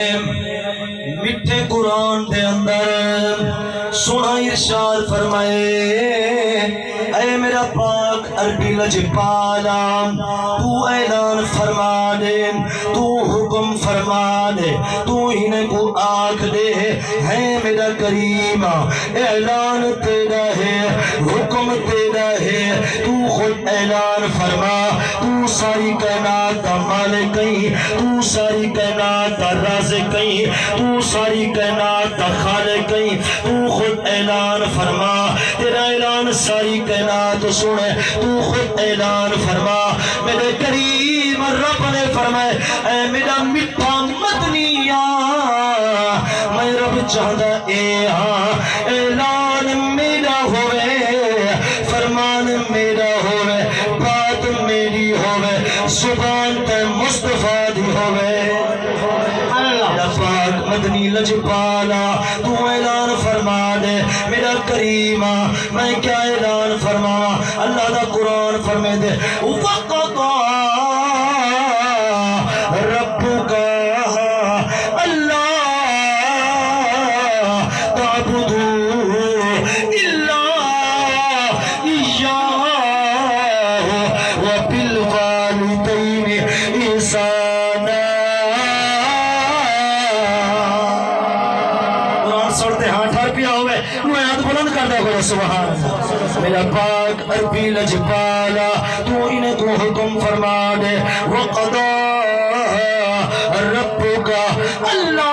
میٹھے قرآن دے اندر سونا ارشاد فرمائے، اے میرا پاک عربی لجپالا تو اعلان فرما دے، تو حکم فرما دے، تو انہیں کو آنکھ دے، ہے میرا کریم اعلان تیرا ہے، حکم تیرا ہے، تو خود اعلان فرما، تو ساری کائنات دا مالک کہیں، تو ساری کائنات دا رازق کہیں، تو ساری کائنات دا خالق کہیں، تو خود اعلان فرما، تیرا اعلان ساری کائنات سنے، تو خود اعلان فرما میرے کریم رب نے فرمائے، اے میرا میٹھا مدنیا میں رب چاہتا اے ہاں اعلان میرا ہوئے، فرمان میرا ہوئے، بات میری ہوئے، زبان تے مصطفیٰ دی ہوئے، میرا پاک مدنی لجپالا تو اعلان فرما دے میرا کریم، میں کیا اعلان فرما، اللہ دا قرآن فرمے دے وَقَضَى رَبُّكَ أَلَّا تَعْبُدُوا إِلَّا إِيَّاهُ وَبِالْوَالِدَيْنِ إِحْسَانًا۔ قرآن سڑتے ہاتھ ہر پیا ہوئے میں ہاتھ بلند کر دے گا سبحان اللہ۔ میرا پاک عربی لجپالا تو انہیں کو حکم فرما دے، وَقَضَى رَبُّكَ أَلَّا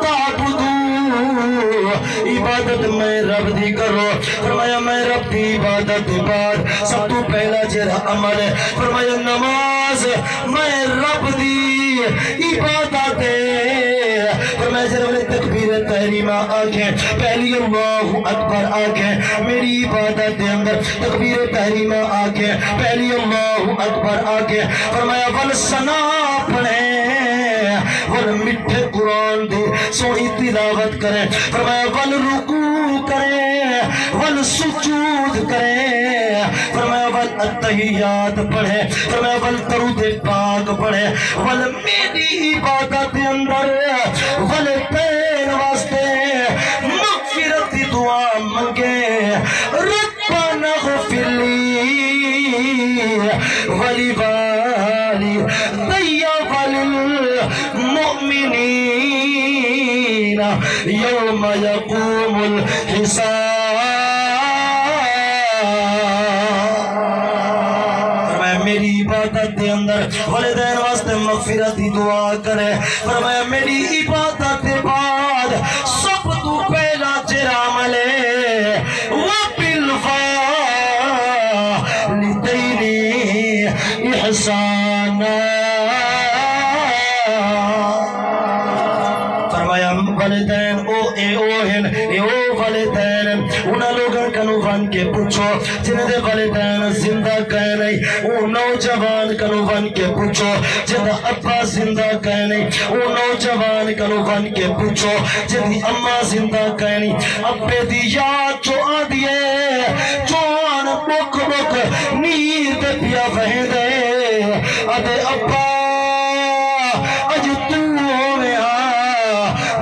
تَعْبُدُوا، عبادت میں رب دی کرو، فرمایا میں رب دی عبادت دی بعد سب تو پہلا جرہ عمل ہے، فرمایا نماز میں رب دی عبادت ہے، فرمایا جرہ میں تکبیر تحریمہ آگے پہلی اللہ اکبر آگے میری عبادت دے اندر تکبیر تحریمہ آگے پہلی اللہ اکبر آگے، فرمایا والسنا پڑھیں والمٹھے قرآن دے سوئی تلاوت کریں، فرمایا والرکوع کریں والسجود کریں، فرمایا والاتحیات پڑھیں، فرمایا والدرود پاک پڑھیں، والمیری عبادت دے اندر والدین واسطے مغفرت دی دعا منگے، ربنا اغفر لی ولوالدی وللمؤمنین یوم یقوم الحساب۔ میری عبادت دے اندر والدین واسطے مغفرت دی دعا کرے، فرمایا میری عبادت دے بعد سب تو پہلا جرہ عمل ہے وَبِالْوَالِدَيْنِ إِحْسَانًا، فرمایا والدین او والدین انہاں لوگاں کنو ون کے پوچھو جنہیں دے والدین زندہ کہے نہیں، او نوجوان کنو ون کے پوچھو جنہیں ابا زندہ کہے نہیں، او نوجوان کنو ون کے پوچھو جنہیں اماں زندہ کہے نہیں، ابے دی یاد جو آ دیئے جوان بک بک نیر دے پیا وہیں دے آدھے ابا اج تو ہوئے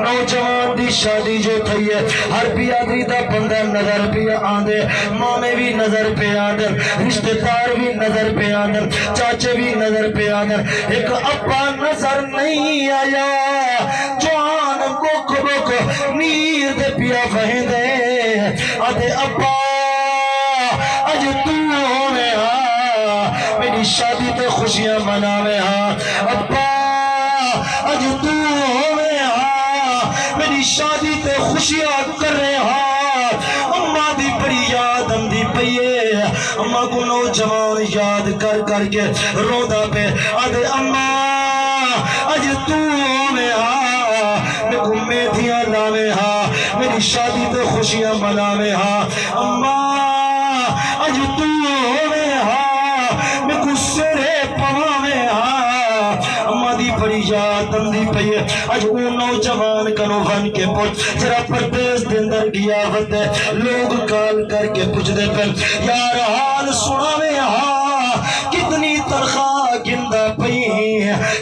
نوجوان دی شادی جو تھی ہے ہر بیادری دا بندہ نظر پہ آندے، مامے بھی نظر پہ آندے، رشتہ دار بھی نظر پہ آندے، چاچے بھی نظر پہ آندے، ایک ابا نظر نہیں آیا جوان بک بک نیر دے پیا وہیں دے آدھے ابا اج تو ہوئے میری شادی تے خوشیاں مناوے ابا اج تو ہوئے میری شادی تے خوشیاں کر رہے اماں دی بڑی یاد آندی پئی ہے، اماں کو نوجوان یاد کر کر کے روندا پہ آدھے اماں اج تو میں میں کو میدیاں لاوے میری شادی تے خوشیاں مناوے اماں اج تو میں کو سرے پواوے اماں دی بڑی یاد آندی پئی ہے، اج او نوجوان کنو ون کے پوچھ جرا پردیس دے اندر گیا ہوتے لوگ کال کر کے پوچھ دے پہ یار حال سناوے کتنی تنخواہ گندا پئی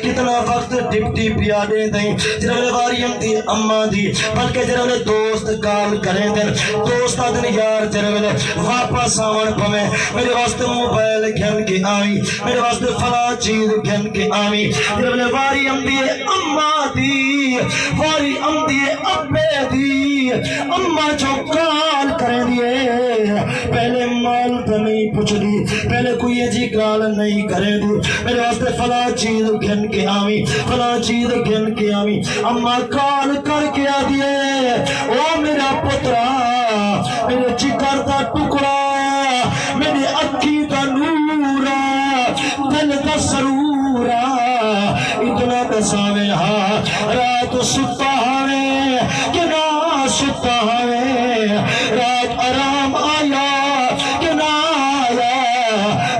کتنا وقت ڈپٹی پیا دے دیں جنہوں واری امدی اما دی بلکہ جنہوں دوست کال کریں دیں دوست آدن یار جنہوں واپس آون پمیں میرے واسطے موبائل گھن کے آئی میرے واسطے فلا چیز گھن کے آئی جنہوں واری امدی اما دی واری امدی ابے دی اما جو کال کریں دیے پہلے مال تو نہیں پوچھ دی پہلے کوئی جی کال نہیں کریں دی میرے واسطے فلا چیز گھن کے آئی فلا چیز گھن کے آئی اما کال کر کے آ دیے او میرا پترا میرے چکر دا ٹکڑا میرے اکھی دا نورا دل دا سرورا اتنا دساوے ہاں رات ستا ہے کہ نہ ستا ہے رات آرام آیا کہ نہ آیا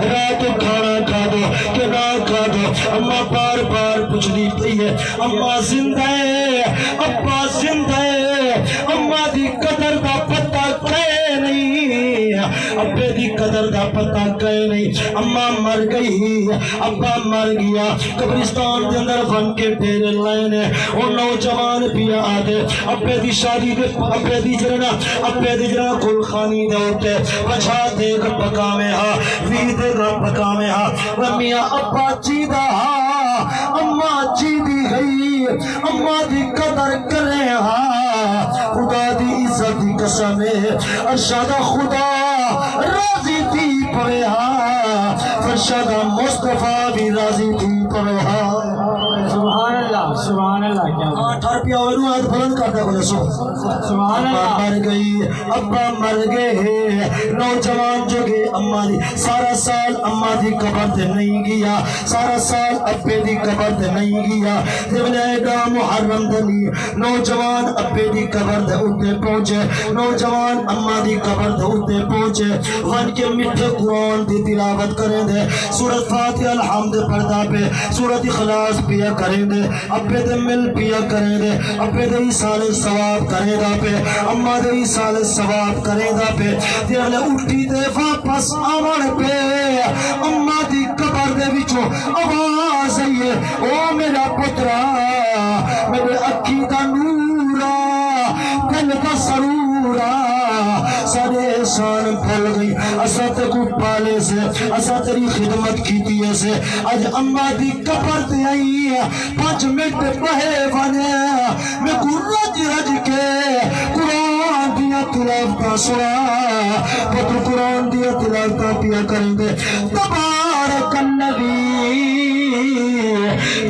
رات کھانا کھا دو کہ نہ کھا دو اما بار بار پوچھ دی پئی ہے اما زندہ ہے ابا زندہ ہے اما دی قدر دا پتہ کہے نہیں ابے دی قدر دا پتہ کہے نہیں اما مر گئی ابا مر گیا قبرستان دے اندر بن کے ڈیرے لائنے وہ نوجوان پیا آدھے ابے دی شادی دے ابے دی جرنا کل خانی دے ہوتے بچا دے گا پکا میں ہا وی دے گا پکا میں ہا رمیہ ابا چیدہ ہا اما چیدی گئی اما دی قدر کرے ہا خدا دی عزت دی قسم ہے ارشادہ خدا راضی تھی پوے ہا فرشادہ مصطفیٰ بھی راضی تھی پوے ہا سبحان اللہ کیا ٹھار پیا ہوئے روح آیت بلند کرتا ہے سبحان اللہ مر گئی ابا مر گئے نوجوان جو گئے اما دی سارا سال اما دی قبر تے نہیں گیا سارا سال ابے دی قبر تے نہیں گیا جب لے محرم دنی نوجوان ابے دی قبر تے اتے پہنچے نوجوان اما دی قبر تے اتے پہنچے ون کے مٹھے قرآن دی تلاوت کریں دے سورت فاتح الحمد پردہ پہ سورت اخلاص پیا کریں دے ابے دے مل پیا کریں دے ابے دے سال ثواب کریں دا پہ اما دے سال ثواب کریں دا پہ دیالے اٹھی دے واپس آوان پہ اما دی قبر دے بچو آواز آئیے او میرا پترا میرے اکھی دا نورا دل دا سرورا سارے احسان بھول گئی اسا تے کو پالے سے اسا تیری خدمت کیتی ہے سے آج اما دی قبر تے آئی 5 منٹ بہے بنے میں کو رج رج کے قرآن دیا تلاوتاں سنا پتر قرآن دیا تلاوتاں پیا کریں دے تبارک الذی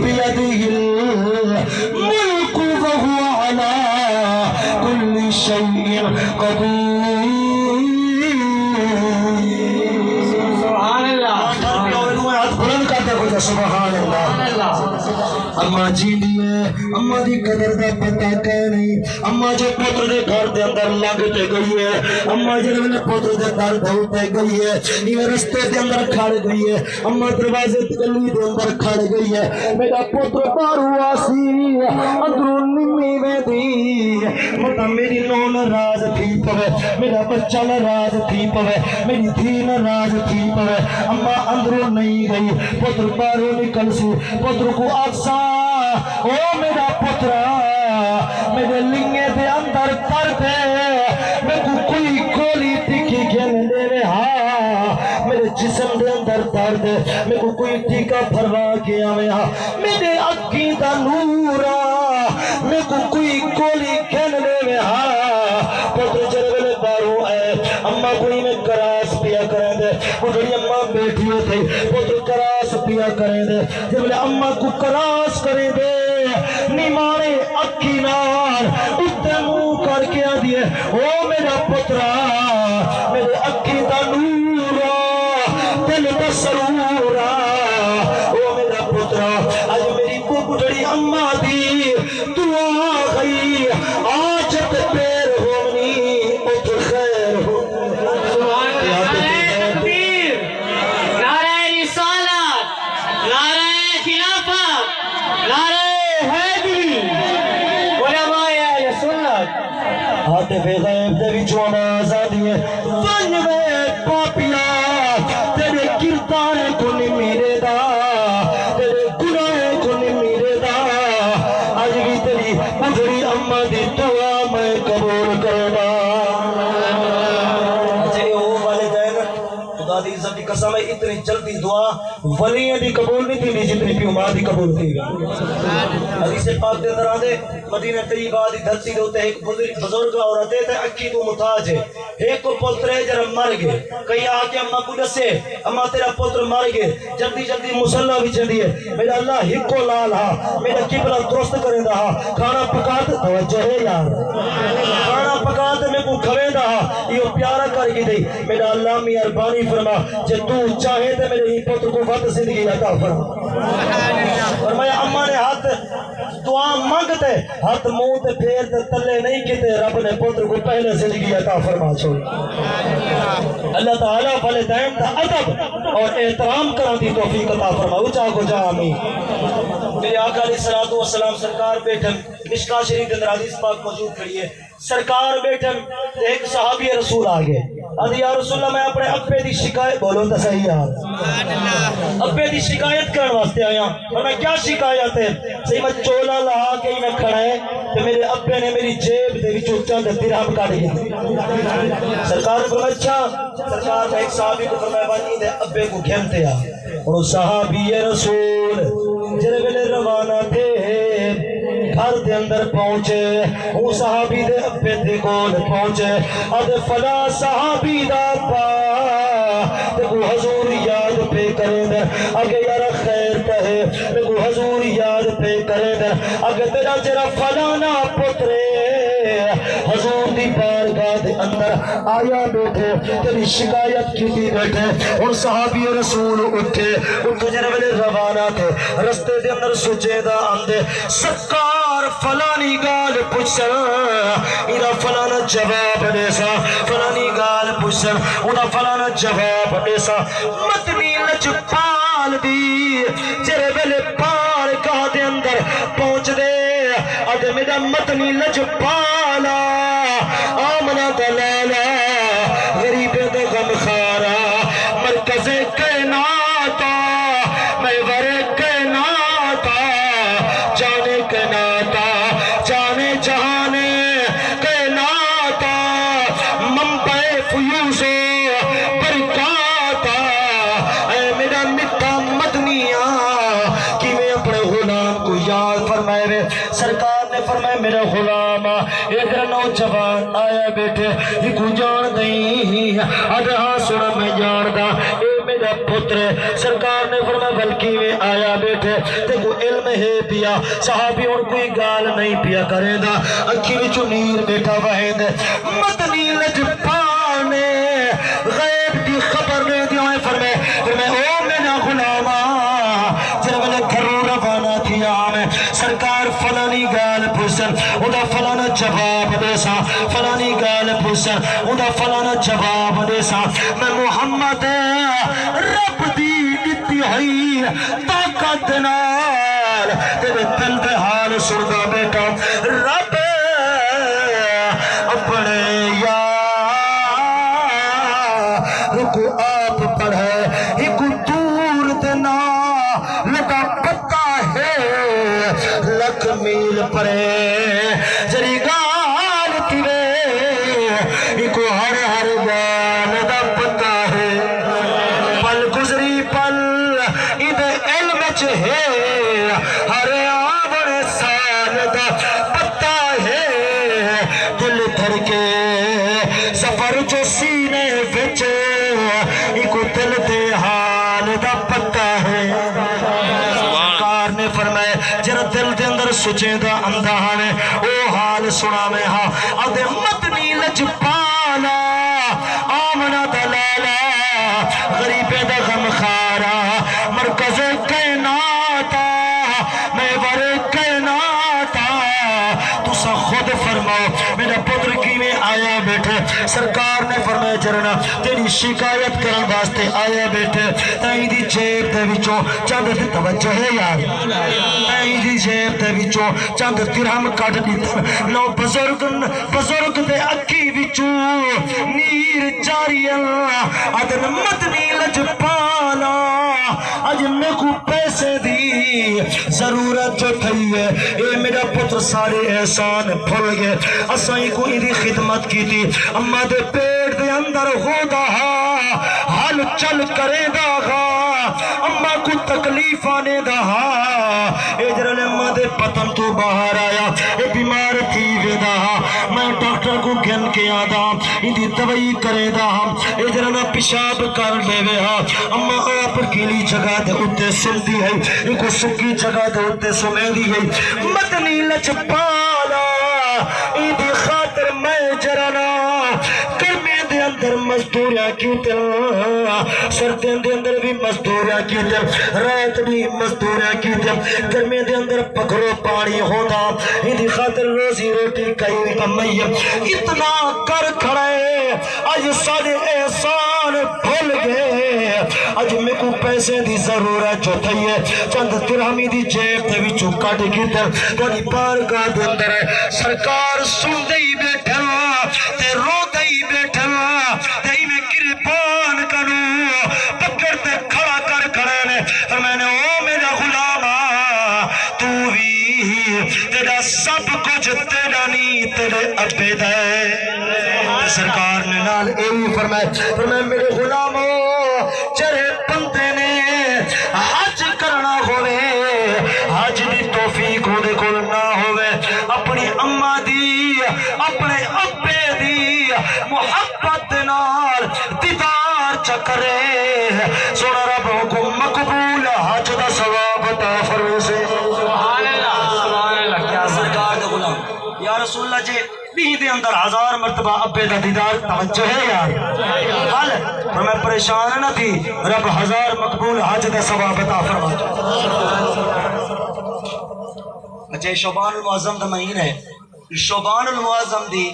بیدہ الملک وہو علی کل شیء قدیر سبحان اللہ اما جی دیئے اما دی قدر دا پتہ کہہ نہیں اما جو پتر دے گھر دے اندر لگتے گئی ہے اما جو پتر دے گھر دھوتے گئی ہے یہ رستے دے اندر کھڑ گئی ہے اما دروازے گلی دے اندر کھڑ گئی ہے میرا پتر بارو آسی اندرون نمی میں دی مطا میری نو ناراض تھی پوے میرا بچہ ناراض تھی پوے میری دھی ناراض تھی پوے اما اندرون نہیں گئی پتر بارو نکل سی پتر کو آسا او میرا پترا میرے لنگے دے اندر کر دے میں کو کوئی گولی ٹکی گھن دے رہا میرے جسم دے اندر درد میں کو کوئی ٹکا پھروا کے آوے ہاں میرے اکی دا نورا میں کو کوئی گولی گھن دے رہا پتر جرگلے بارو آئے اما کوئی میں کراس پیا کریں دے وہ جڑی اما بیٹھی ہوتے پتر کراس پیا کریں دے جب لے اما کو کراس کریں دے نیمانے اکی نار اتے منہ کر کے آدھئے او میرا پترا میرے اکی دا نورا دل دا سرورا او میرا پترا آج میری کو بڑی اما دی دعا گئی آجت پیر ہونی ات خیر ہو ہاتھ بے غیب دے وچوں آواز آدھی ہے ونوے پاپیا تیرے کردار کو نہیں میرے دا تیرے گناہ کو نہیں میرے دا تیری اما دی دعا میں قبول کرنا خدا دی عزت دی قسم ہے اتنی جلدی دعا ولیوں دی قبول نہیں تھی جتنی پیو ماں دی قبول تھی حدیث پاک دے اندر آدھے مدینہ طیبہ دی دھرتی دے ہوتے ایک بزرگ عورت ہے اکی تو محتاج ہے ایک کو پتر ہے جرم مر گئے کئی آ کے اماں کو دسے اما تیرا پتر مر گئے جلدی جلدی مسلح بھی چلی ہے میرا اللہ ہک کو لال ہا میرا قبلہ درست کرے دا ہا کھانا پکا دے توجہ ہے یار کھانا پکا دے میں کو کھوے دا ہا یہ پیارا کر کے دے میرا اللہ مہربانی فرما جے تو چاہے تے میرے ہی پتر کو ود زندگی عطا فرما فرمایا اماں نے ہاتھ دعا مانگتے ہاتھ منہ تے پھیر تے تلے نہیں کیتے رب نے پتر کو پہلے زندگی عطا فرما چھوڑ اللہ تعالیٰ والدین کا ادب اور احترام کرنے دی توفیق عطا فرما اونچا کو جا آمین میرے آقا علیہ الصلوۃ والسلام سرکار بیٹھن مشکاہ شریف کے اندر حدیث پاک موجود کھڑی ہے سرکار بیٹھن ایک صحابی رسول آگے ادھی یا رسول اللہ میں اپنے ابے دی شکایت بولو تو صحیح یار ابے دی شکایت کرنے واسطے آیا اور میں کیا شکایت ہے صحیح میں چولا لہا کے ہی میں کھڑا ہے کہ میرے ابے نے میری جیب دے وچوں چند درہم کاٹ گئے سرکار نے فرمایا اچھا سرکار نے ایک صحابی کو فرمایا بانی دے ابے کو گھنتے آ اور صحابی رسول جرے ویلے روانہ تھے گھر دے اندر پہنچے وہ صحابی دے ابے دے کول پہنچے ادھے فلا صحابی دا پا تے کو حضور یاد پہ کرے دے اگے یارا خیر کہے تے کو حضور یاد پہ کرے دے اگے تیرا جرا فلانا پترے حضور دی بارگاہ دے اندر آیا بیٹھے تیری شکایت کی دی بیٹھے اور صحابی رسول اٹھے جرے ویلے روانہ تھے رستے دے اندر سوچے دا آندے سرکار فلانی گال پوچھن ایدہ فلانا جواب دے سا فلانی گال پوچھن ایدہ فلانا جواب دے سا مدنی لجپال دی جرے ویلے پار کہا دے اندر پہنچ دے ادھے میرا مدنی لجپالا آمنہ دلالا غریب دے غم خارا مرکز کائناتا محور کائناتا جانے کائناتا جانے جہانے کائناتا منبع فیوز برکاتا اے میرا مٹھا مدنیاں کہ میں اپنے غلام کو یاد فرمائے سرکار نے فرمائے میرا غلام ایک نوجوان آیا بیٹھے یہ کو جان دیں ادھا سنا میں جان دا اے میرا پتر سرکار نے فرمایا بلکہ میں آیا بیٹھے تے کو علم ہے پیا صحابی اور کوئی گال نہیں پیا کرے دا اکھی وچوں نیر بیٹھا وہد مدنی لجپانے غیب دی خبر نے دیوں فرمایا او میرا غلام جب میں گھروں روانہ تھیا میں سرکار فلانی گال پوچھن ادا فلانا جواب دے سا فلانی گال پوچھن ادا فلانا جواب دے سا میں محمد رب دی دتی ہوئی طاقت نال تیرے دل دے حال سندا بیٹا رب اپنے یار کو آپ پڑھے ایک دور دینا لگا پتا ہے لکھ میل پرے جری گال تیرے ایک ہر ہر گال دا پتا ہے پل گزری پل ادھے علم ہے ہر آوڑ سال دا پتا ہے دل دھر کے سفر جو سینے وچ ایک دل دے حال دا پتا ہے سرکار نے فرمایا جرا دل دے اندر سوچے دا اندھان او حال سنا میں ہاں ادھے مدنی لجپالا آمنہ دلالا غریبے دا غم خارا مرکز کائناتا محور کائناتا تسا خود فرماؤ میرا پتر کی میں آیا بیٹھے سرکار نے فرمایا جرنا تیری شکایت کرن واسطے آیا بیٹھے تائیں دی جیب دے وچوں چند دی توجہ ہے یار تائیں دی جیب دے وچوں چند درہم کٹ دیتا نو بزرگ دے اکھی وچوں نیر جاری اللہ ادن مدنی لج پالا اج میں کو پیسے دی ضرورت جو تھی ہے اے میرا پتر سارے احسان بھول گئے اسائیں کو ایدی خدمت کی تھی اما دے پیٹ دے اندر ہو دا حال چل کرے دا اما کو تکلیف آنے دا اجرل اما دے پتن تو باہر آیا اے بیمار تھی وے دا میں ڈاکٹر کو گھن کے آدھا ایدی دوائی کرے دا اجرل پیشاب کر لے وے اما آپ گیلی جگہ دے اتے سن دی ہے ایک سکی جگہ دے اتے سنے دی ہے مدنی لچ پالا ایدی خاطر میں جرنا کرمے دے اندر مزدوریاں کی دل سردیں دے اندر بھی مزدوریاں کی دل رات بھی مزدوریاں کی دل کرمے دے اندر پکھرو پانی ہوتا ایدی خاطر روزی روٹی کئی کمائی اتنا کر کھڑے آج سارے احسان بھول گئے آج میں کو پیسے دی ضرورت جو تھی ہے چند درہمی دی جیب تے وچوں کٹ کے در تھوڑی بارگاہ دے اندر ہے سرکار سن دئی بیٹھا تے رو دئی بیٹھا تے میں قربان کروں پکڑ تے کھڑا کر کھڑے نے اور میں نے او میرا غلام تو بھی تیرا سب کچھ تیرا نہیں تیرے ابے دے سرکار نے نال ایوی فرمائے میرے غلاموں چرے بندے نے حج کرنا ہوئے حج دی توفیق ہو دے کول نہ ہوئے اپنی اماں دی اپنے ابے دی محبت نال دیدار چکرے سونا رب کو مقبول حج دا ثواب عطا فرمائے سبحان اللہ کیا سرکار دے غلام یا رسول اللہ جی بھی دے اندر 1000 مرتبہ ابے دا دیدار توجہ ہے یار حال اور میں پریشان نہ تھی رب 1000 مقبول حج دا ثواب عطا فرما اچھا شعبان المعظم دا مہینہ ہے شعبان المعظم دی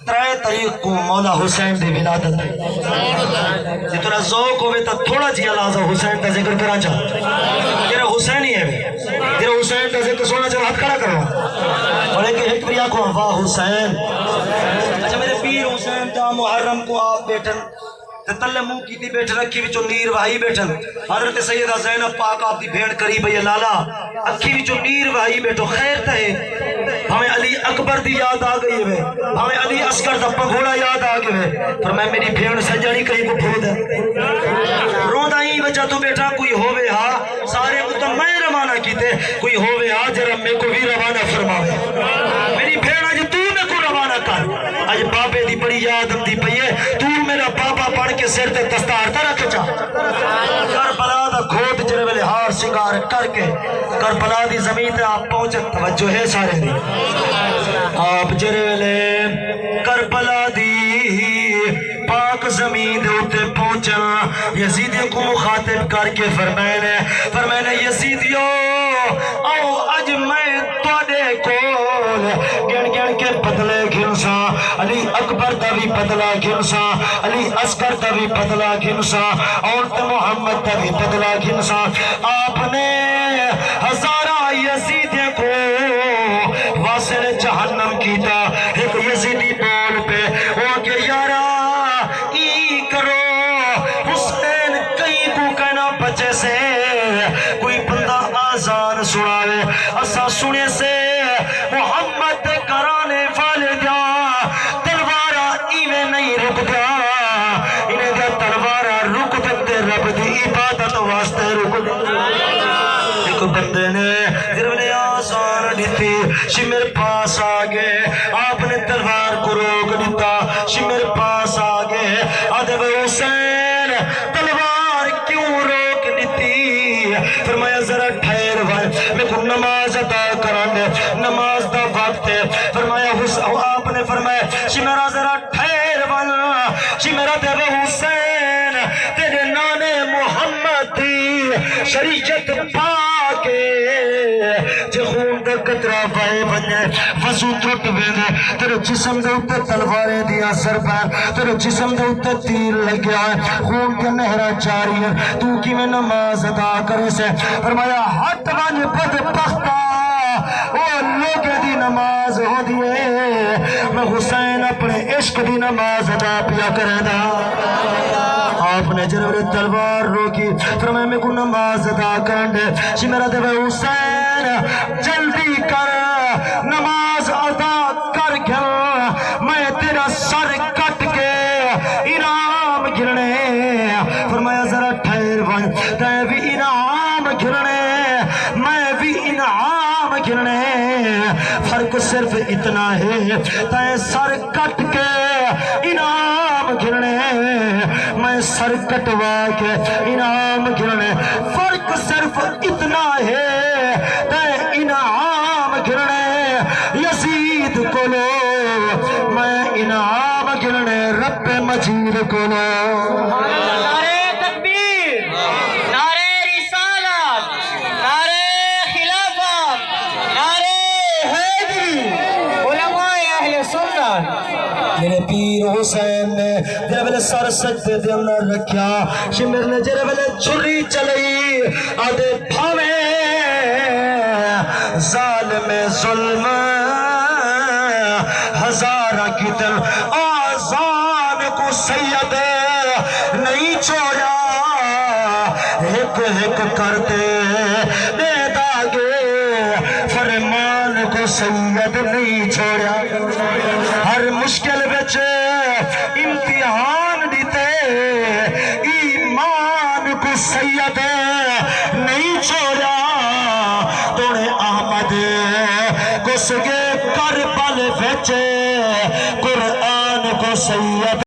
3 تاریخ کو مولا حسین دی ولادت ہے جتنا ذوق ہوئے تا تھوڑا جی لازا حسین دا ذکر کرا چاہتا تیرا حسین ہی ہے تیرا حسین دا ذکر سونا چاہتا ہاتھ کھڑا کرو اور ایک ہکریا کو واہ حسین اچھا میرے پیر حسین تا محرم کو آپ بیٹھن تلے منہ کی تھی بیٹھ رکھی وچوں نیر وہائی بیٹھن حضرت سیدہ زینب پاک آپ دی بھیڑ قریب ہے لالا اکھی وچوں نیر وہائی بیٹھو خیر تھے ہمیں علی اکبر دی یاد آ گئی ہے ہمیں علی اصغر دا پگھوڑا یاد آ گئے پر میں میری بھیڑ سجانی کہیں کو بھول دے روندہ ہی وجہ تو بیٹھا کوئی ہووے ہاں سارے کو تو میں روانہ کیتے کوئی ہووے ہاں جرم میں کو بھی روانہ فرماوے میری بھیڑ آج تو میں کو روانہ کر آج بابے دی بڑی یاد دی پئیے تو میرا بابا پڑھ کے سر تے دستار تا رکھ چا کربلا دا گھوٹ جرے ویلے ہار سنگار کر کے کربلا دی زمین تے آپ پہنچے توجہ ہے سارے دی آپ جرے ویلے کربلا دی پاک زمین دے ہوتے پہنچا یزیدی کو مخاطب کر کے فرمائنے یزیدیو آؤ اج میں توڑے کول گن گن کے بدلے گھنسا علی اکبر دا بھی بدلا گھنسا علی اصغر دا بھی بدلا گھنسا عورت محمد دا بھی بدلا گھنسا آپ نے ہزارہ یزیدی کو واصل جہنم کیتا ایک یزیدی بول پہ وہ کہ یارا ای کرو حسین کئی کو کہنا بچے سے کوئی بندہ آزان سناوے اسا سنے سے محمد کرانے والے دیا تلوارا ایویں نہیں رک دیا انہیں دیا تلوارا رک دیتے رب دی عبادت واسطے رک دیا ایک بندے نے درونے آزان دیتی شمر پاس آگے آپ نے تلوار کو روک دیتا شمر پاس آگے آدھے حسین تلوار کیوں روک دیتی فرمایا ذرا ٹھہر بھائی میں کو نماز ادا کرانے نماز دا وقت ہے فرمایا آپ نے فرمایا شمرا ذرا ٹھہر بھائی شمرا دے حسین تیرے نانے محمد دی شریعت پاکے جے خون دا قطرہ پائے بنے وضو ٹرٹ ویندے تیرے جسم دے اوتے تلواریں دیا ضرباں تیرے جسم دے اوتے تیر لگیا ہے خون کے نہراں جاری ہے تو کیویں نماز ادا کرے سے فرمایا ہٹ ون بدبختا او لوگ دی نماز ہو دیے میں حسین اپنے عشق دی نماز ادا پیا کرے دا آپ نے جناب تلوار روکی فرمایا میں کو نماز ادا کرن دے جی میرا دے حسین جلدی کر نماز ادا کر گیا میں تیرا سر کٹ کے انعام گرنے فرمایا ذرا ٹھہر ون تے بھی انعام گرنے میں بھی انعام گرنے فرق صرف اتنا ہے تے سر کٹ کے انعام گرنے میں سر کٹوا کے انعام گرنے فرق صرف اتنا ہے تے انعام گرنے یزید کو لو میں انعام گرنے رب مجید کو لو نعرے تکبیر نعرے رسالت نعرے خلافت نعرے حیدری علماء اہل سنت میرے پیر حسین نے جرے ویلے سر سجدے دے اندر رکھیا شمر نے جرے ویلے چھری چلئی آدھے بھاوے ظالم ظلم ہزارہ کی دل آزان کو سید نہیں چھوڑا ہک ہک کرتے دے داگے فرمان کو سید نہیں چھوڑا ہر مشکل بچ امتحان دیتے ایمان کو سید نہیں چھوڑا توڑے احمد کو سگے کربل بچ قرآن کو سید